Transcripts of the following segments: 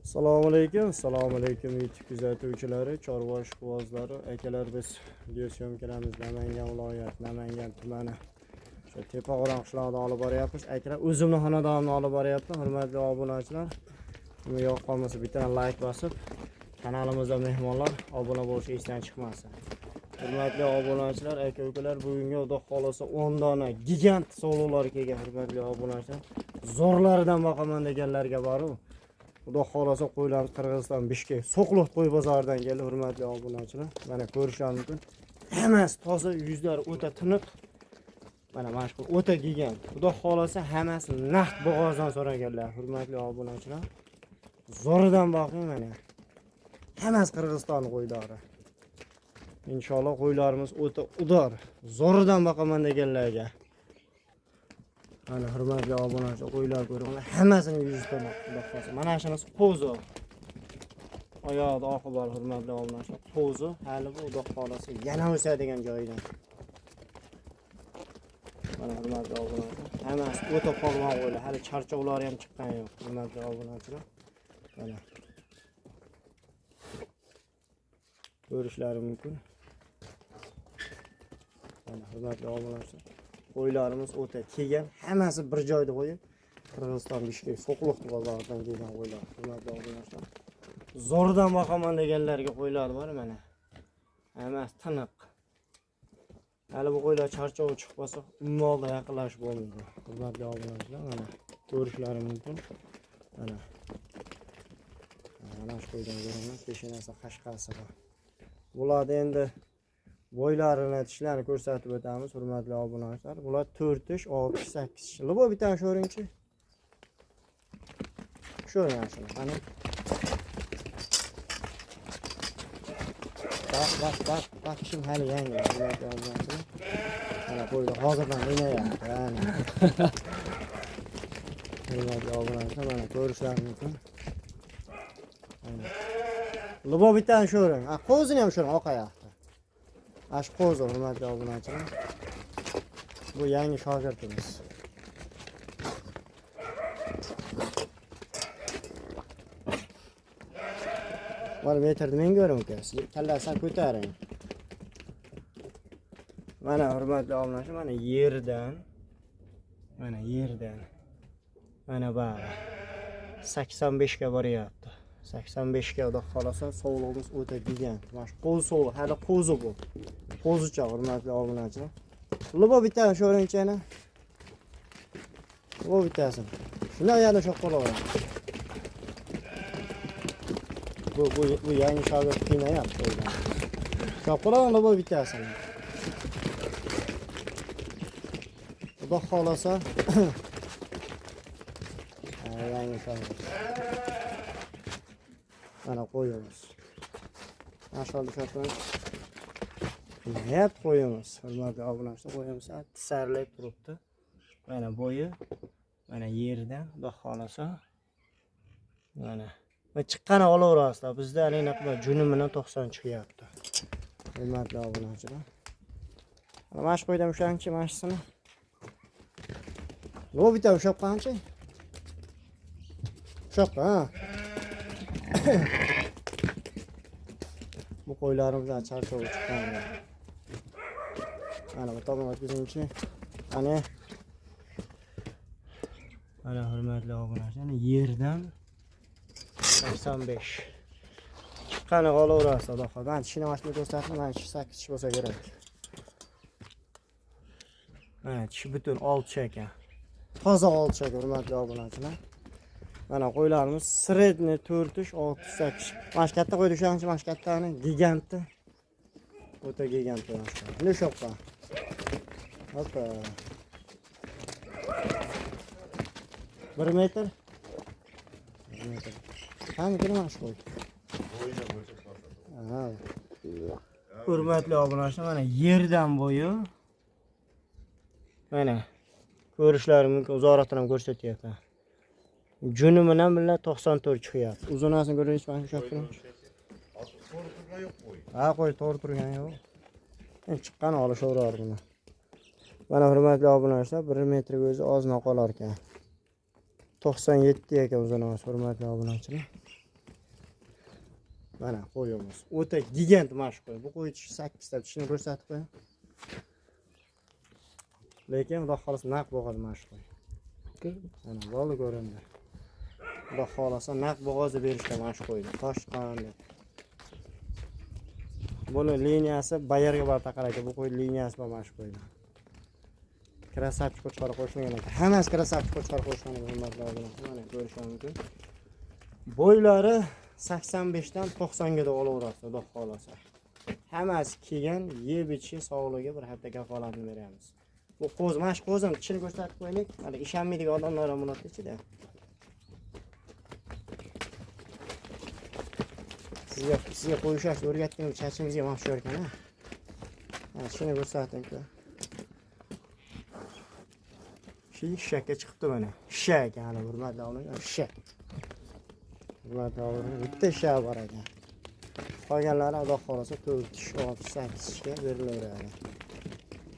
Assalomu alaykum YouTube kuzatuvchilari, chorva ishqibozlari, akalar, biz video syomkalarimiz Namangan viloyat, Namangan tumani shu Tepag'o'ron qishlog'ida olib boryapmiz. Akalar, o'zimni xonadonimni olib boryapman. Hurmatli obunachilar, uni yo'q qolmasa bitta like bosib, kanalimizga mehmonlar obuna bo'lish esdan chiqmasin. Hurmatli obunachilar, aka-ukalar, bugungi xudo xolasa 10 dona gigant sovg'alar kelgan. Hurmatli obunachilar, zo'rlaridan boqaman deganlarga boru. Xudo xolasa qo'ylarimiz Qirg'iziston Bishkek So'qliq qo'y bozoridan keldi. Hurmatli obunachilar, mana ko'rishingiz mumkin. Hammasi toza, yuzlari o'ta tiniq. Mana mashhur o'ta gigant. Xudo xolasa hammasi naqd bo'g'ozdan so'raganlar. Hurmatli obunachilar, zo'ridan boqing mana. Hammasi Qirg'iziston qo'ylari. Inshaalloh qo'ylarimiz o'ta udor. Zo'ridan boqaman deganlarga. Mana hurmatli obunachilar, qo'ylar ko'ringlar, hammasini yuzdan xudo xolasa. Mana shunisi qo'zi. Oyoqda oqi bor hurmatli obunachilar. Qo'zi hali bu xudo xolasa yana o'sadigan joyidan. Mana hurmatli obunachilar, hammasi o'ta polvon qo'ylar. Hali charchoqlari ham chiqqani yo'q. Hurmatli obunachilar. Mana ko'rishlari mumkin. Mana hurmatli obunachilar, qo'ylarimiz o'ta kelgan, hammasi bir joyda qo'yib, Qirg'iziston Bishkek So'qliq bozoridan kelgan qo'ylar. Hurmatli obunachilar, zo'rdan boqaman deganlarga qo'ylar bor mana. Hammasi tiniq. Hali bu qo'ylar charchoq chiqib qolsa, umumonda yaqinlashib bo'lmaydi. Hurmatli obunachilar, mana ko'rishlari mumkin. Mana shu qo'ydan ko'raman, peshanasi qashqasi bor. Bularda endi bo'ylarini, tishlarini ko'rsatib o'tamiz, hurmatli obunachilar. Bular 4 ish, 6 ish, 8 ish. Bu bitta sho'ringchi. Sho'ring ashuna. Qani. Bak, ishim hali yangi, hurmatli obunachilar. Mana qo'ylar hozirdan o'ynayapti. Mana. Hurmatli obunachilar, mana ko'rishlaringiz mumkin. Lubo bitta sho'ring. Qo'zini ham sho'ring, oqayapti. Ash qo'zi, hurmatli obunachilar. Bu yangi shogirdimiz. Var metrni men ko'ring uka. Siz kallasini ko'taring. Mana hurmatli obunachilar, mana yerdan. Mana bari 85 ga boryapti. 85 ga xudo xolasa sovlig'imiz o'ta gigant. Mana shu qo'zi sovli, hali qo'zi bu. Qo'zicha, hurmatli obunachilar. Lubo bitta sho'ringchani. Bu bittasi. Shuni yana shoq qolaveradi. Bu yangi shogird qiynayapti o'ydan. Shoq qolaveradi lubo bittasini. Xudo xolasa yangi shogird. Mana qo'yamiz. Mashaalloh shoqimiz. Niyat qo'yamiz. Hurmatli obunachilar, qo'yamiz. Tisarlab turibdi. Mana bo'yi, mana yerdan xudo xolasa. Mana va chiqqani olaverasizlar. Bizda anaqa junimidan 90 chiqyapti. Hurmatli obunachilar. Mana shu qo'ydan ushangchi mashsini. Bu bitta ushab qancha? Ushab, ha. Bu qo'ylarimizdan charchoq chiqqan. Ana bu tomon o'tkazingchi. Ana hurmatli obunachilar, yerdan 85. Chiqqani qolaverasiz, xudo xohlasa. Men tishini ochib ko'rsatdim, mana 8 tish bo'lsa kerak. Mana tishi butun 6 ekan. Toza 6 hurmatli obunachilar. Mana qo'ylarimiz sredni 4 ish, 6 8. Mana katta qo'ydi o'shancha, mana kattani gigantni. O'ta gigant mana shu. Ne shoqqa? Hoppa. 1 metr. 1 metr. Qani kirmas qo'y. Ha. Hurmatli obunachilar, mana yerdan bo'yi. Mana ko'rishlarim mumkin, uzoqdan ham ko'rsatyapman. Juni bilan 94 chiqyapti. Uzunasini ko'ringiz mana shu yoqdan. To'g'ri turgan yo'q qo'y. Ha, qo'y to'g'ri turgan yo'q. Endi chiqqani olishaverar buni. Mana hurmatli obunachilar, 1 metrga o'zi ozma qolar ekan. 97 ekan uzunasi, hurmatli obunachilar. Mana qo'yimiz. O'ta gigant mashq qo'y. Bu qo'y 8 ta tishini ko'rsatib qo'y. Lekin xudo xolasa naq bo'g'oz mashq qo'y. Mana bo'ldi ko'rindi. Xudo xolasa naq bo'g'ozni berishga mashq qo'ydi. Toshqon deb. Buni liniyasi bayarga borib taqar ekan. Bu qo'y liniyasi bilan mashq qo'ydi. Krasavchik qo'chqor qo'shmagan ekan. Hammasi krasavchik qo'chqor qo'shgan ekan. Mana ko'rishingiz mumkin. Bo'ylari 85 dan 90 ga olaveradi, xudo xolasa. Hammasi kelgan, yeb ichishi, sog'ligiga bir hafta kafolatini beramiz. Bu qo'z mashq qo'zim tishini ko'rsatib qo'yaylik. Mana ishonmaydigan odamlar ham buni ichida. Sizga qo'yishni o'rgatdim, chachingizga mashq ekan, ha. Mana shuni ko'rsating-ku. Shishakka chiqibdi mana. Shishak, ana hurmatli onalar, shishak. Hurmatli onalar, bitta shishak bor ekan. Qolganlari xudo xolasa 4 tish, 6, 8 tishga berilaveradi.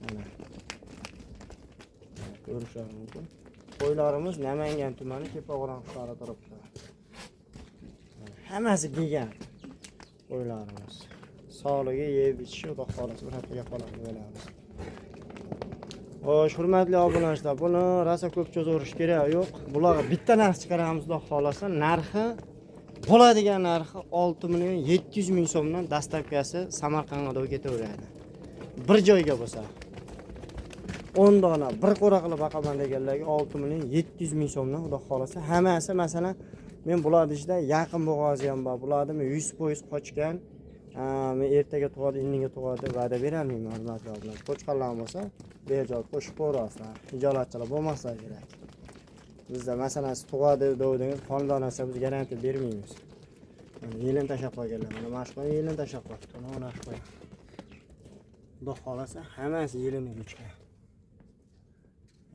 Mana. Ko'rishingiz mumkin. Qo'ylarimiz Namangan tumani Tepag'o'ron qishlog'ida turibdi. Hammasi gigant qo'ylarimiz. Sog'ligi, yeb ichishi xudo xolasa bir haftaga qoladi beramiz. Xo'sh, hurmatli obunachilar, buni rosa ko'p cho'zirish kerak yo'q. Bularga bitta narx chiqaramiz, xudo xolasa. Narxi bo'ladigan narxi 6 million 700 ming so'mdan dastavkasi Samarqandga ketaveradi. Bir joyga bo'lsa 10 dona bir qo'ra qilib baqaman deganlarga 6 million 700 ming so'mdan xudo xolasa. Hammasi masalan men bularni ichida yaqin bo'g'ozi ham bor. Bularni 100% qochgan. Men ertaga tug'adi, indinga tug'adi deb va'da berolmayman, hurmatli obunachilar. Qo'chqonlar bo'lsa, bejo qo'shib qo'yasizlar. Ijolatchilar bo'lmasa kerak. Bizda masalan siz tug'adi degandingiz, xonadonasi biz garantiya bermaymiz. Yelin tashab qo'yganlar. Mana mashqni yelin tashab qo'yibdi. Mana mashq qo'y. Xudo xolasa hammasi yelini o'chgan.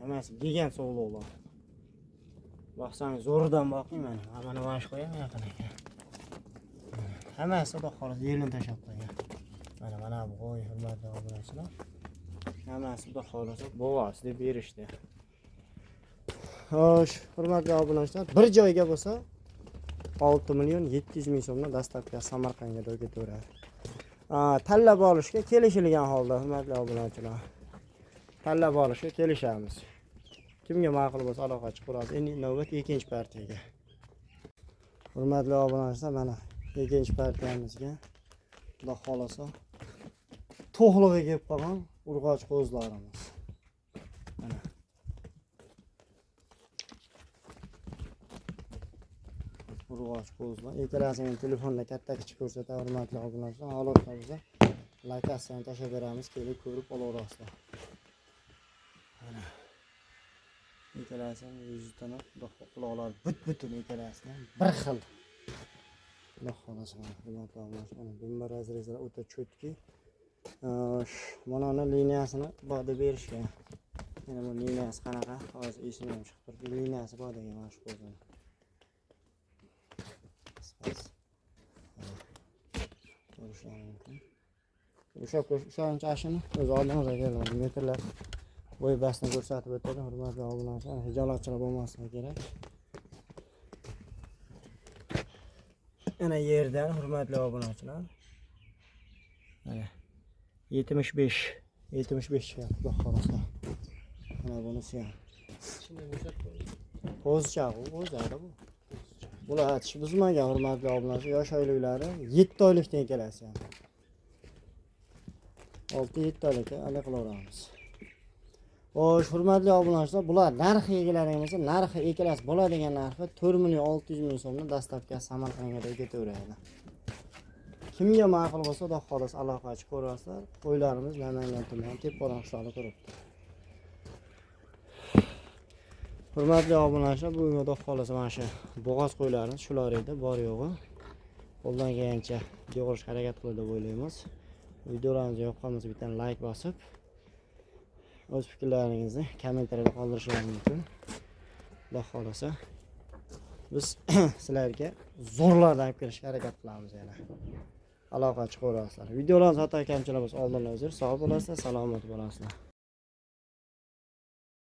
Hammasi gigant sog'liqlar. Baqsangiz zo'ridan boqing mana. Mana mashq qo'yam yaqin ekan. Hammasi xudo xolasa yelin tashab qo'ygan. Mana bu qo'y, hurmatli obunachilar. Hammasi xudo xolasa bo'g'oz deb berishdi. Xo'sh, hurmatli obunachilar, bir joyga bo'lsa 6 million 700 ming so'mdan dastavka Samarqandga ketaveradi. Tanlab olishga kelishilgan holda, hurmatli obunachilar. Tanlab olishga kelishamiz. Kimga ma'qul bo'lsa aloqa chiqaramiz. Endi navbat ikkinchi partiyaga. Hurmatli obunachilar, mana ikkinchi partiyamizga xudo xolasa to'g'lig'iga kelib qolgan urg'och qo'zlarimiz. Mana urg'och qo'zlar. Ikkalasini telefonda katta kichik ko'rsatib, hurmatli obunachilar, holatlarimizda lokatsiyani tashab beramiz, kelib ko'rib olaverasizlar. Mana ikkalasini yuzidan quloqlar but-butun ikkalasini bir xil. Xudo xolasa, hurmatli obunachilar, bunday razrezlar o'ta cho'tki. Mana liniyasini bog'da berishgan. Mana bu liniyasi qanaqa? Hozir esimdan chiqib turibdi. Liniyasi bor degan mana shu qo'zim. O'sha ashini o'z oldimizga keladi. Metrlar bo'y basni ko'rsatib o'tadi. Hurmatli obunachilar, hijolatchilar bo'lmasligi kerak. Ana yerdan hurmatli obunachilar. Mana 75 chiqadi, xudo xolasa. Mana bunisi ham. Qo'zchaq, o'zadi bu. Bular tish buzmagan, hurmatli obunachilar, yosh oyliklari 7 oylikdan kelasi ham. 6-7 oylikka alik qilaveramiz. Xo'sh, hurmatli obunachilar, bular narxi egilaringiz, narxi ekilas bo'ladigan narxi 4 million 600 ming so'mdan dastavka Samarqandga ketaveradi. Kimga ma'qul bo'lsa, xudo xolasa aloqa chiqarasizlar. Qo'ylarimiz Namangan tumani Tepag'o'ron qishlog'ida turibdi. Hurmatli obunachilar, bugungi xudo xolasa mana shu bo'g'oz qo'ylarimiz shular edi, bor yo'g'i. Qo'ldan kelgancha yig'ishga harakat qildi deb o'ylaymiz. Videolarimizga yoqqan bo'lsa, bitta like bosib, o'z fikrlaringizni kommentariyada qoldirishingiz mumkin. Xudo xolasa biz sizlarga zo'rlardan olib kelishga harakat qilamiz yana. Aloqa chiqarasizlar. Videolarimiz xato kamchilik bo'lsa oldindan uzr, sog' bo'lasizlar, salomat bo'lasizlar.